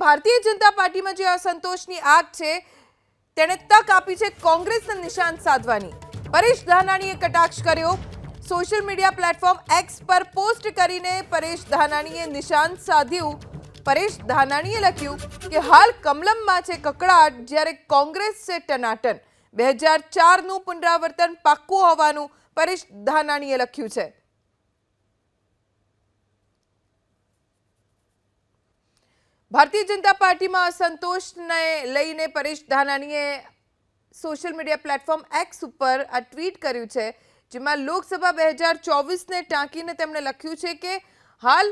ભારતીય જનતા પાર્ટીમાં જે અસંતોષની આગ છે તેણે તક આપી છે કોંગ્રેસને નિશાન સાધવાની। પરેશ ધાનાણીએ કટાક્ષ કર્યો। સોશિયલ મીડિયા પ્લેટફોર્મ એક્સ પર પોસ્ટ કરીને પરેશ ધાનાણીએ નિશાન સાધ્યું। પરેશ ધાનાણીએ લખ્યું કે હાલ કમલમમાં છે કકળાટ, જ્યારે કોંગ્રેસ છે ટનાટન। 2004નું પુનરાવર્તન પાક્કું હોવાનું પરેશ ધાનાણીએ લખ્યું છે। ભારતીય જનતા પાર્ટીમાં અસંતોષને લઈને પરેશ ધાનાણીએ સોશિયલ મીડિયા પ્લેટફોર્મ એક્સ ઉપર આ ટ્વીટ કર્યું છે, જેમાં લોકસભા 2024ને ટાંકીને તેમણે લખ્યું છે કે હાલ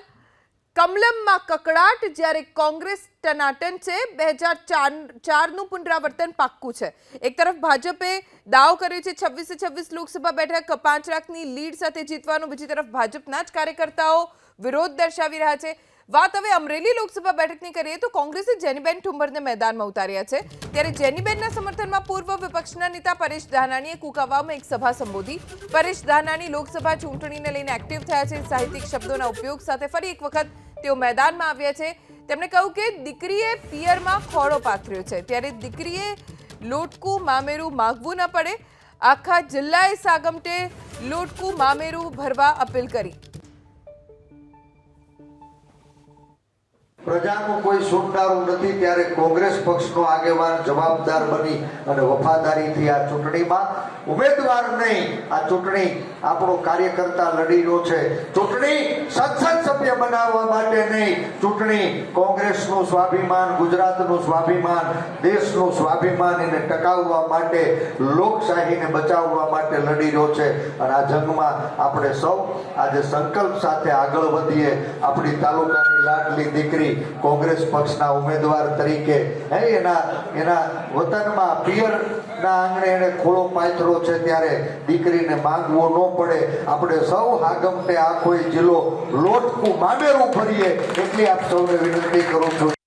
કમલમમાં કકળાટ, જ્યારે કોંગ્રેસ ટનાટન છે। 2004નું પુનરાવર્તન પાક્કું છે। એક તરફ ભાજપે દાવો કર્યો છે 26 લોકસભા બેઠક 5 લાખની લીડ સાથે જીતવાનું, બીજી તરફ ભાજપના જ કાર્યકર્તાઓ વિરોધ દર્શાવી રહ્યા છે। વાત હવે અમરેલી લોકસભા બેઠકની કરીએ તો કોંગ્રેસે જેનીબેન ઠુંબરને મેદાનમાં ઉતાર્યા છે, ત્યારે જેનીબેનના સમર્થનમાં પૂર્વ વિપક્ષના નેતા પરેશ ધાનાણીએ કુકાવાવમાં એક સભા સંબોધી। પરેશ ધાનાણી લોકસભા ચૂંટણીને લઈને એક્ટિવ થયા છે। સાહિત્યિક શબ્દોના ઉપયોગ સાથે ફરી એક વખત તેઓ મેદાનમાં આવ્યા છે। તેમણે કહ્યું કે દીકરીએ પિયરમાં ખોળો પાથર્યો છે, ત્યારે દીકરીએ લોટકું મામેરું માગવું ન પડે। આખા જિલ્લાએ સાગમટે લોટકું મામેરું ભરવા અપીલ કરી। પ્રજાનું કોઈ સુનનારું નથી, ત્યારે કોંગ્રેસ પક્ષનો આગેવાન જવાબદાર બની અને વફાદારીથી આ ચૂંટણીમાં ઉમેદવાર નહીં, આ ચૂંટણી આપણો કાર્યકર્તા લડી રહ્યો છે। ચૂંટણી સંસદ સભ્ય બનાવવા માટે નહીં, ચૂંટણી કોંગ્રેસનું સ્વાભિમાન, ગુજરાતનું સ્વાભિમાન, દેશનું સ્વાભિમાન એને ટકાવવા માટે, લોકશાહીને બચાવવા માટે લડી રહ્યો છે। અને આ જંગમાં આપણે સૌ આજે સંકલ્પ સાથે આગળ વધીએ। આપણી તાલુકાની લાડલી દીકરી કોંગ્રેસ પક્ષના ઉમેદવાર તરીકે એના વતનમાં પિયરના આંગણે એને ખોળો પાથરો છે, ત્યારે દીકરીને માંગવો ન પડે। આપણે સૌ હાગમટે આખો જિલ્લો લોટકું મામેરું ભરીએ, એટલી આપ સૌને વિનંતી કરું છું।